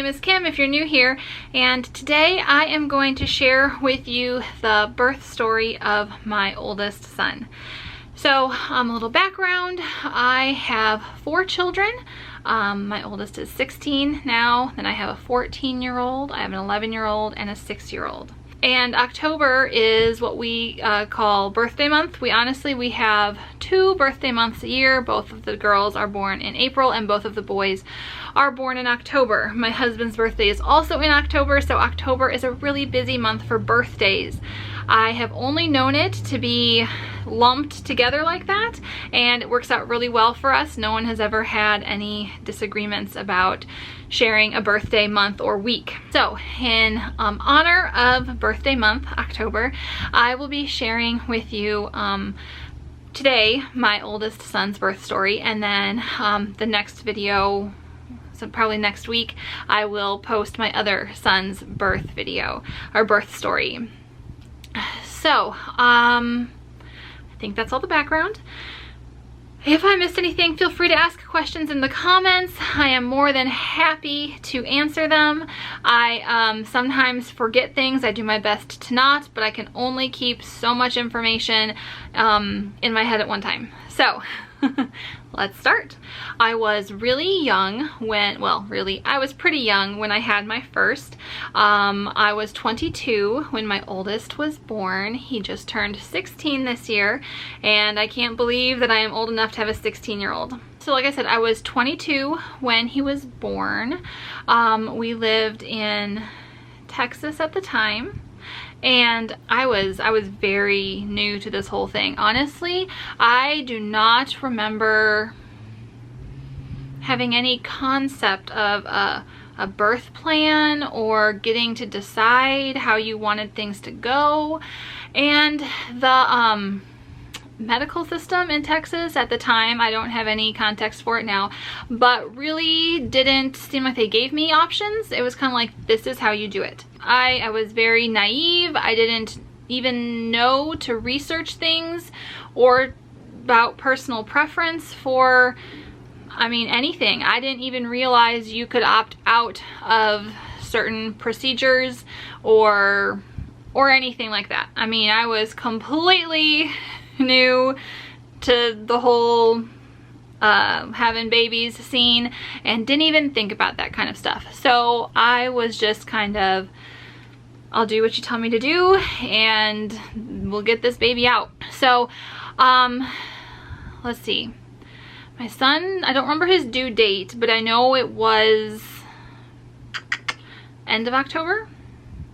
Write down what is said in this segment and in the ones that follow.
name is Kim if you're new here, and today I am going to share with you the birth story of my oldest son. So a little background, I have 4 children. My oldest is 16 now, then I have a 14-year-old, I have an 11-year-old, and a 6-year-old. And October is what we call birthday month. We have 2 birthday months a year. Both of the girls are born in April and both of the boys are born in October. My husband's birthday is also in October, so October is a really busy month for birthdays. I have only known it to be lumped together like that, and it works out really well for us. No one has ever had any disagreements about sharing a birthday month or week. So in honor of birthday month, October, I will be sharing with you today my oldest son's birth story, and then the next video, so probably next week, I will post my other son's birth video or birth story. So I think that's all the background. If I missed anything, feel free to ask questions in the comments. I am more than happy to answer them. I sometimes forget things. I do my best to not, but I can only keep so much information in my head at one time. So let's start. I was really young when, I was pretty young when I had my first. I was 22 when my oldest was born. He just turned 16 this year, and I can't believe that I am old enough to have a 16-year-old. So like I said, I was 22 when he was born. We lived in Texas at the time. And I was very new to this whole thing. Honestly, I do not remember having any concept of a birth plan or getting to decide how you wanted things to go. And the medical system in Texas at the time, I don't have any context for it now, but really didn't seem like they gave me options. It was kind of like, this is how you do it. I was very naive. I didn't even know to research things or about personal preference for, anything. I didn't even realize you could opt out of certain procedures or anything like that. I was completely new to the whole having babies scene and didn't even think about that kind of stuff. So I was just kind of, I'll do what you tell me to do and we'll get this baby out. So let's see, my son, I don't remember his due date, but I know it was end of October,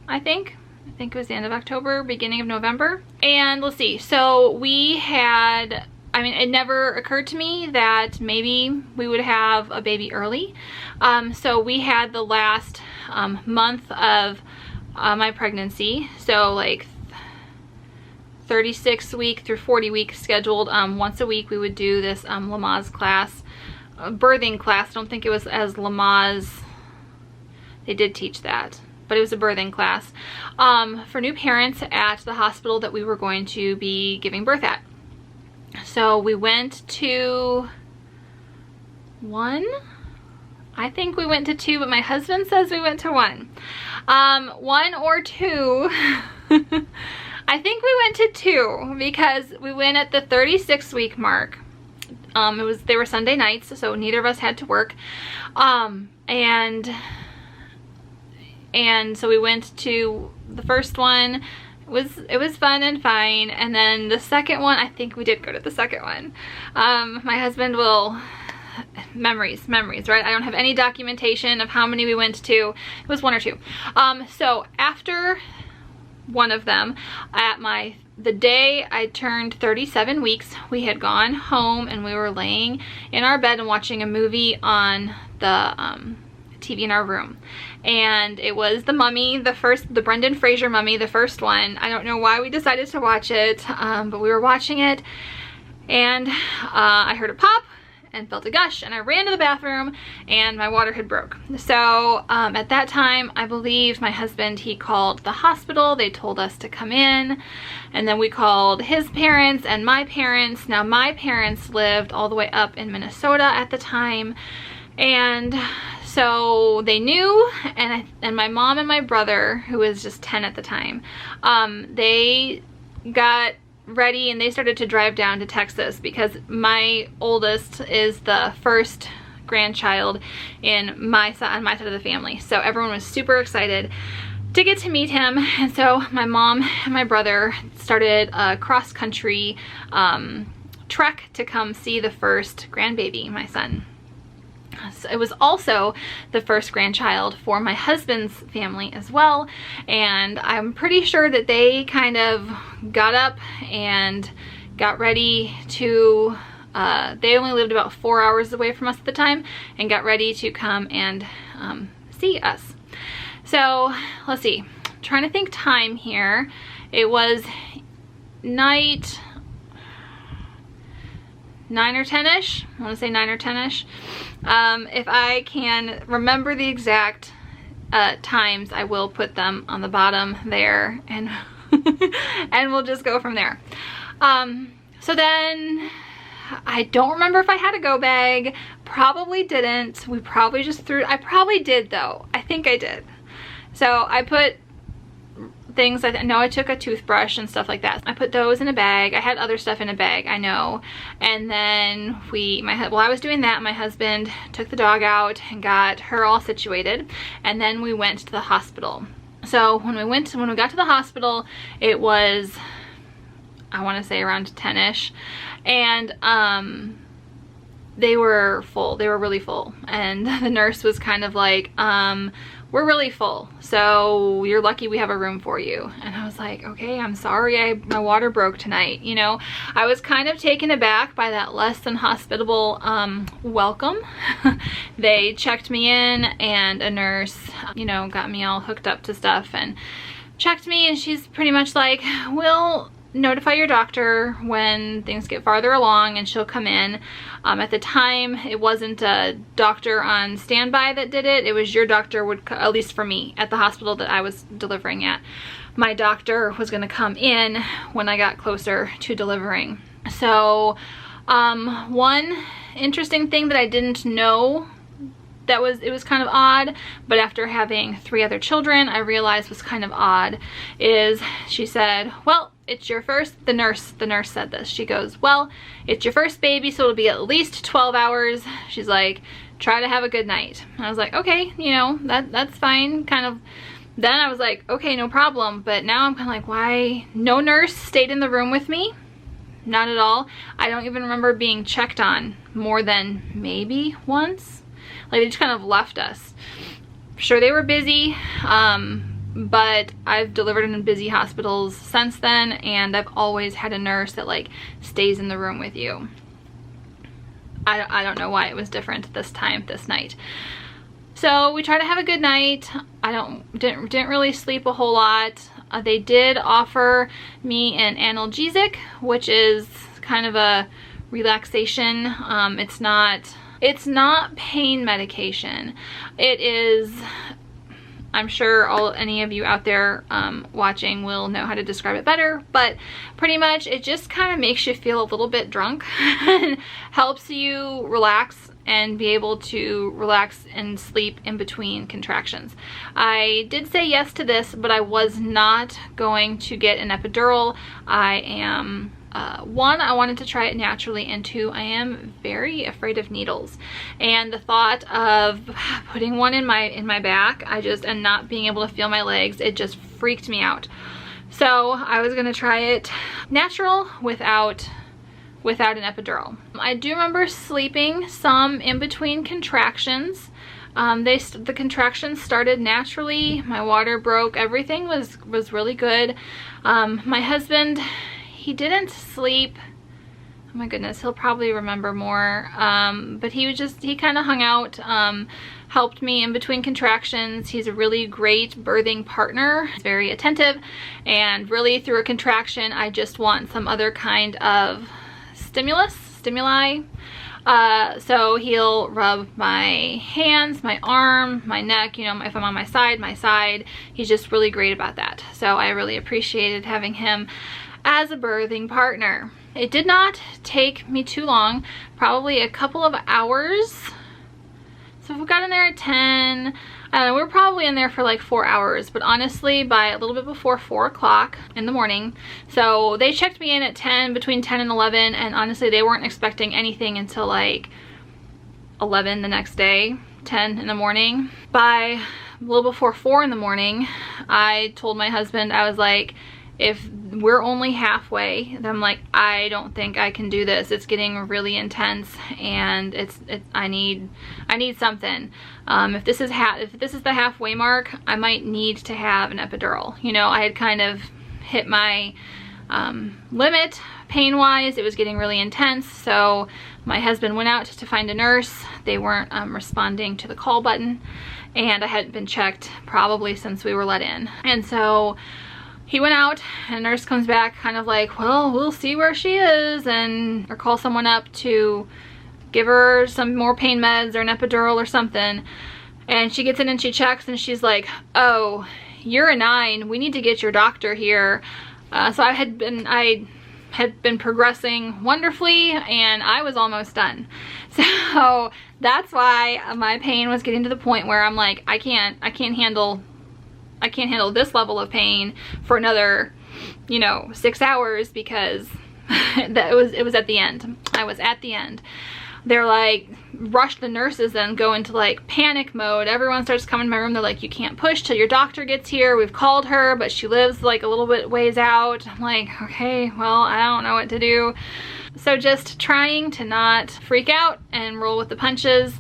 I think it was the end of October, beginning of November. And let's see, so we had, it never occurred to me that maybe we would have a baby early. So we had the last month of my pregnancy, so like 36 week through 40 week scheduled. Once a week we would do this Lamaze class, birthing class. I don't think it was as Lamaze, they did teach that, but it was a birthing class for new parents at the hospital that we were going to be giving birth at. So we went to 1. I think we went to 2, but my husband says we went to 1. 1 or 2. I think we went to 2 because we went at the 36 week mark. They were Sunday nights, so neither of us had to work. And so we went to the first one. It was fun and fine, and then the second one, I think we did go to the second one. My husband will, memories, right? I don't have any documentation of how many we went to. It was 1 or 2. So after one of them, the day I turned 37 weeks, we had gone home and we were laying in our bed and watching a movie on the TV in our room, and it was The Mummy, the Brendan Fraser Mummy, the first one. I don't know why we decided to watch it, but we were watching it, and I heard a pop and felt a gush, and I ran to the bathroom and my water had broke. So at that time, I believe my husband, he called the hospital. They told us to come in, and then we called his parents and my parents. Now my parents lived all the way up in Minnesota at the time, and So they knew, and my mom and my brother, who was just 10 at the time, they got ready and they started to drive down to Texas because my oldest is the first grandchild on my side of the family. So everyone was super excited to get to meet him, and so my mom and my brother started a cross-country trek to come see the first grandbaby, my son. So it was also the first grandchild for my husband's family as well, and I'm pretty sure that they kind of got up and got ready to they only lived about 4 hours away from us at the time, and got ready to come and see us. So let's see, I'm trying to think time here. It was night 9 or 10-ish. I want to say 9 or 10-ish. If I can remember the exact times, I will put them on the bottom there, and and we'll just go from there. So then I don't remember if I had a go bag. Probably didn't. We probably just threw, I probably did though. I think I did. So I put things, I know I took a toothbrush and stuff like that. I put those in a bag. I had other stuff in a bag, I know. And then while I was doing that, my husband took the dog out and got her all situated. And then we went to the hospital. So when we got to the hospital, it was, I want to say around 10-ish. And they were full. They were really full. And the nurse was kind of like, we're really full, so you're lucky we have a room for you. And I was like, okay, I'm sorry, my water broke tonight. You know, I was kind of taken aback by that less than hospitable welcome. They checked me in, and a nurse, you know, got me all hooked up to stuff and checked me, and she's pretty much like, we'll notify your doctor when things get farther along and she'll come in. At the time, it wasn't a doctor on standby that did it. It was your doctor would, at least for me, at the hospital that I was delivering at. My doctor was gonna come in when I got closer to delivering. So one interesting thing that I didn't know, it was kind of odd, but after having 3 other children, I realized was kind of odd, is she said, well, it's your first, the nurse said this. She goes, well, it's your first baby, so it'll be at least 12 hours. She's like, try to have a good night. And I was like, okay, you know, that's fine. Kind of, then I was like, okay, no problem. But now I'm kind of like, why? No nurse stayed in the room with me. Not at all. I don't even remember being checked on more than maybe once. Like, they just kind of left us. Sure, they were busy, but I've delivered in busy hospitals since then, and I've always had a nurse that like stays in the room with you. I don't know why it was different this night. So we tried to have a good night. Didn't really sleep a whole lot. They did offer me an analgesic, which is kind of a relaxation. It's not pain medication. It is, I'm sure any of you out there watching will know how to describe it better, but pretty much it just kind of makes you feel a little bit drunk and helps you relax and be able to relax and sleep in between contractions. I did say yes to this, but I was not going to get an epidural. One, I wanted to try it naturally, and 2, I am very afraid of needles. And the thought of putting one in my back, and not being able to feel my legs, it just freaked me out. So I was gonna try it natural without an epidural. I do remember sleeping some in between contractions. The contractions started naturally. My water broke. Everything was really good. My husband, he didn't sleep. Oh my goodness, he'll probably remember more. But he kind of hung out, helped me in between contractions. He's a really great birthing partner. He's very attentive, and really through a contraction, I just want some other kind of stimuli. So he'll rub my hands, my arm, my neck, you know, if I'm on my side. He's just really great about that. So I really appreciated having him as a birthing partner. It did not take me too long, probably a couple of hours. So we got in there at 10. We were probably in there for like 4 hours, but honestly by a little bit before 4 o'clock in the morning. So they checked me in at 10, between 10 and 11, and honestly they weren't expecting anything until like 11 the next day, 10 in the morning. By a little before 4 in the morning, I told my husband, I was like, if we're only halfway, then I'm like, I don't think I can do this. It's getting really intense, and I need something. If this is the halfway mark, I might need to have an epidural. You know, I had kind of hit my limit pain-wise. It was getting really intense, so my husband went out to find a nurse. They weren't responding to the call button, and I hadn't been checked probably since we were let in. And so he went out, and a nurse comes back kind of like, well, we'll see where she is, or call someone up to give her some more pain meds or an epidural or something. And she gets in and she checks, and she's like, oh, you're a 9. We need to get your doctor here. So I had been progressing wonderfully, and I was almost done. So that's why my pain was getting to the point where I'm like, I can't handle this level of pain for another, 6 hours, because it was at the end. I was at the end. They're like, rush the nurses and go into like panic mode. Everyone starts coming to my room. They're like, you can't push till your doctor gets here. We've called her, but she lives like a little bit ways out. I'm like, okay, well, I don't know what to do. So just trying to not freak out and roll with the punches.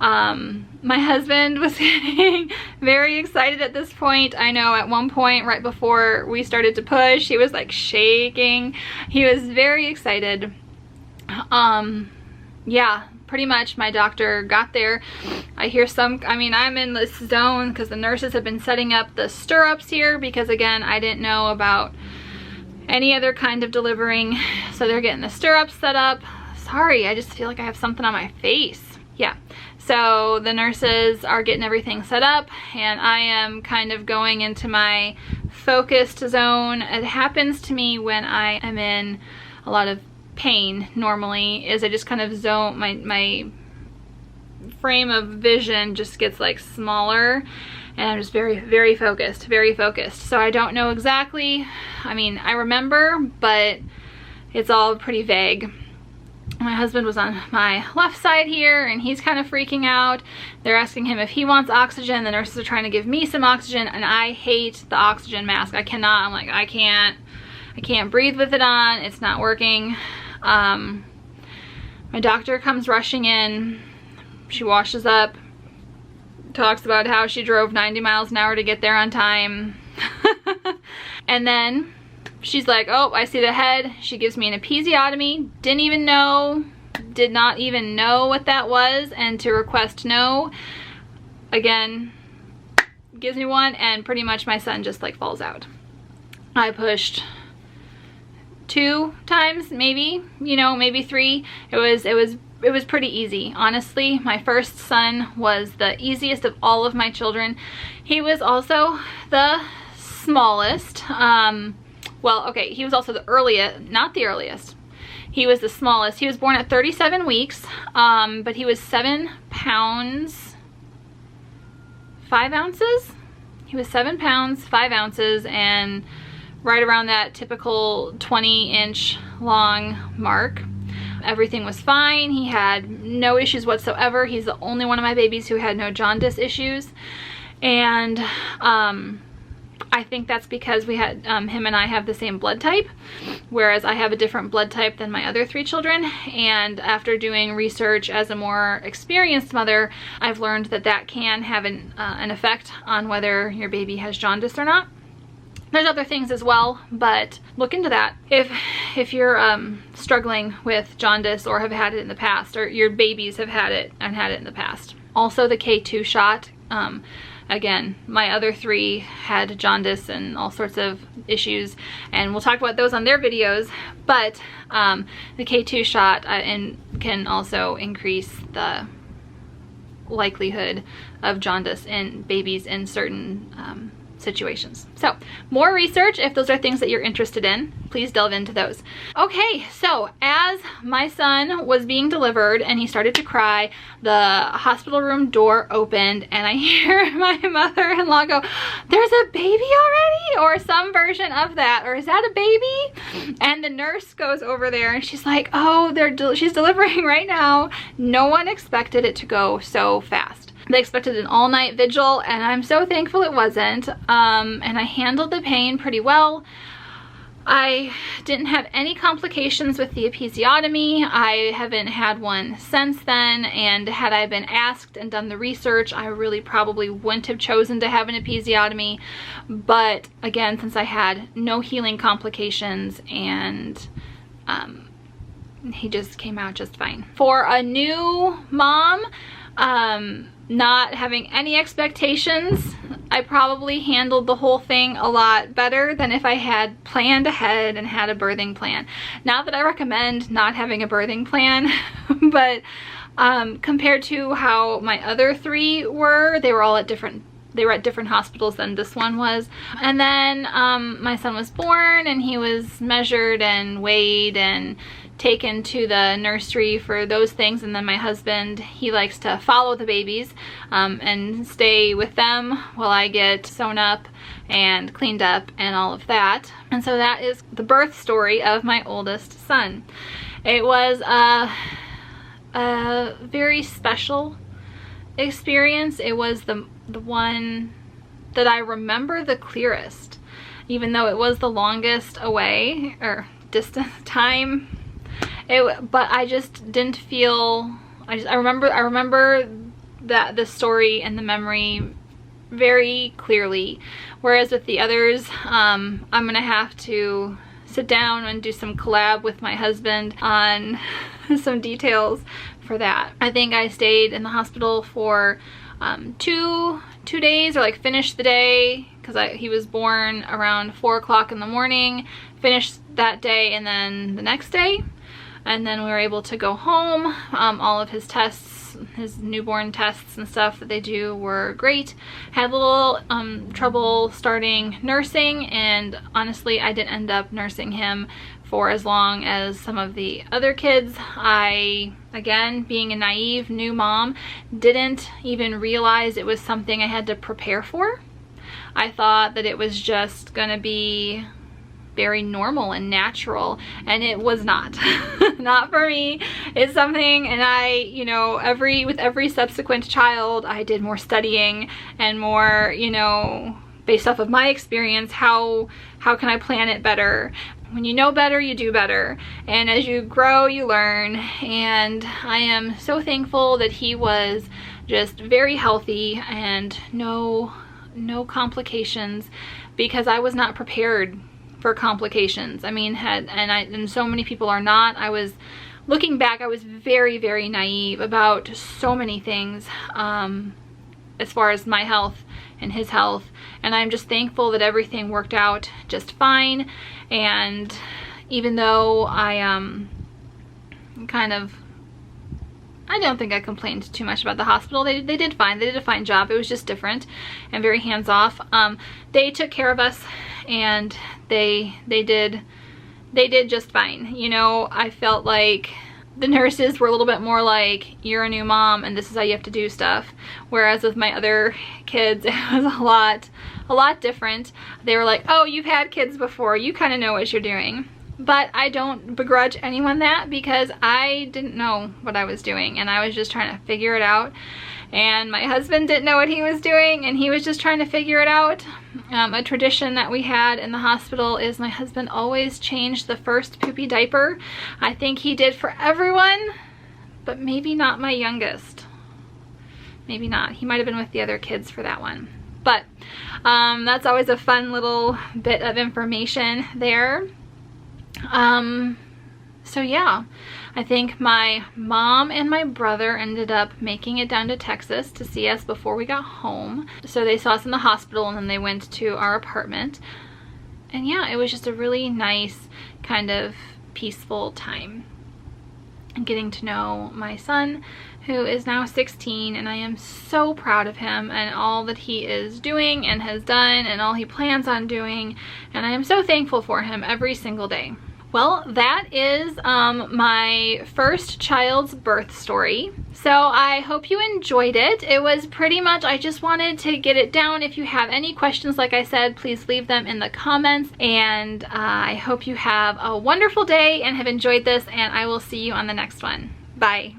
My husband was getting very excited at this point. I know at one point right before we started to push, he was like shaking. He was very excited. Yeah, pretty much my doctor got there. I'm in this zone because the nurses have been setting up the stirrups here, because again, I didn't know about any other kind of delivering. So they're getting the stirrups set up. Sorry, I just feel like I have something on my face. Yeah. So the nurses are getting everything set up, and I am kind of going into my focused zone. It happens to me when I am in a lot of pain normally, is I just kind of zone, my frame of vision just gets like smaller, and I'm just very, very focused, very focused. So I don't know exactly, I remember, but it's all pretty vague. My husband was on my left side here, and he's kind of freaking out. They're asking him if he wants oxygen. The nurses are trying to give me some oxygen, and I hate the oxygen mask. I cannot. I'm like, I can't breathe with it on. It's not working. My doctor comes rushing in. She washes up, talks about how she drove 90 miles an hour to get there on time. And then she's like, oh, I see the head. She gives me an episiotomy. Did not even know what that was, and to request no, again, gives me one, and pretty much my son just like falls out. I pushed 2 times, maybe, maybe 3. It was pretty easy. Honestly, my first son was the easiest of all of my children. He was also the smallest. Well, okay, he was also the earliest, not the earliest. He was the smallest. He was born at 37 weeks, but he was 7 pounds, 5 ounces? He was 7 pounds, 5 ounces, and right around that typical 20-inch long mark. Everything was fine. He had no issues whatsoever. He's the only one of my babies who had no jaundice issues. And I think that's because we had, him and I have the same blood type, whereas I have a different blood type than my other 3 children. And after doing research as a more experienced mother, I've learned that that can have an effect on whether your baby has jaundice or not. There's other things as well, but look into that if you're struggling with jaundice or have had it in the past, or your babies have had it in the past. Also the K2 shot. Again, my other 3 had jaundice and all sorts of issues, and we'll talk about those on their videos, but the K2 shot can also increase the likelihood of jaundice in babies in certain situations. So more research, if those are things that you're interested in, please delve into those. Okay, so as my son was being delivered and he started to cry, the hospital room door opened and I hear my mother-in-law go, "There's a baby already?" or some version of that, or "Is that a baby?" And the nurse goes over there and she's like, "Oh, she's delivering right now." No one expected it to go so fast. They expected an all-night vigil, and I'm so thankful it wasn't. And I handled the pain pretty well. I didn't have any complications with the episiotomy. I haven't had one since then, and had I been asked and done the research, I really probably wouldn't have chosen to have an episiotomy. But again, since I had no healing complications, and he just came out just fine. For a new mom, not having any expectations, I probably handled the whole thing a lot better than if I had planned ahead and had a birthing plan. Not that I recommend not having a birthing plan, but compared to how my other three were, they were at different hospitals than this one was. And then my son was born and he was measured and weighed and taken to the nursery for those things. And then my husband, he likes to follow the babies and stay with them while I get sewn up and cleaned up and all of that. And so that is the birth story of my oldest son. It was a very special experience. It was the one that I remember the clearest, even though it was the longest away or distant time. But I just didn't feel, I remember that the story and the memory very clearly, whereas with the others, I'm gonna have to sit down and do some collab with my husband on some details for that. I think I stayed in the hospital for two days, or like finished the day, because he was born around 4 o'clock in the morning, finished that day, and then the next day. And then we were able to go home. All of his tests, his newborn tests and stuff that they do were great. Had a little trouble starting nursing, and honestly I didn't end up nursing him for as long as some of the other kids. I, again, being a naive new mom, didn't even realize it was something I had to prepare for. I thought that it was just gonna be very normal and natural, and it was not. Not for me. It's something, and I, you know, with every subsequent child, I did more studying and more, you know, based off of my experience, how can I plan it better? When you know better, you do better. And as you grow, you learn. And I am so thankful that he was just very healthy and no complications, because I was not prepared for complications. I mean, and so many people are not. Looking back, I was very, very naive about so many things as far as my health and his health, and I'm just thankful that everything worked out just fine. And even though I I don't think I complained too much about the hospital. They did fine. They did a fine job. It was just different and very hands-off. They took care of us, and they did just fine. You know, I felt like the nurses were a little bit more like, you're a new mom and this is how you have to do stuff. Whereas with my other kids, it was a lot different. They were like, oh, you've had kids before, you kind of know what you're doing. But I don't begrudge anyone that, because I didn't know what I was doing and I was just trying to figure it out. And my husband didn't know what he was doing, and he was just trying to figure it out. A tradition that we had in the hospital is my husband always changed the first poopy diaper. I think he did for everyone, but maybe not my youngest. Maybe not. He might have been with the other kids for that one. But that's always a fun little bit of information there. So yeah, I think my mom and my brother ended up making it down to Texas to see us before we got home. So they saw us in the hospital, and then they went to our apartment. And yeah, it was just a really nice, kind of peaceful time. and getting to know my son, who is now 16, and I am so proud of him and all that he is doing and has done and all he plans on doing, and I am so thankful for him every single day. Well, that is my first child's birth story. So I hope you enjoyed it. It was pretty much, I just wanted to get it down. If you have any questions, like I said, please leave them in the comments. And I hope you have a wonderful day and have enjoyed this, and I will see you on the next one. Bye.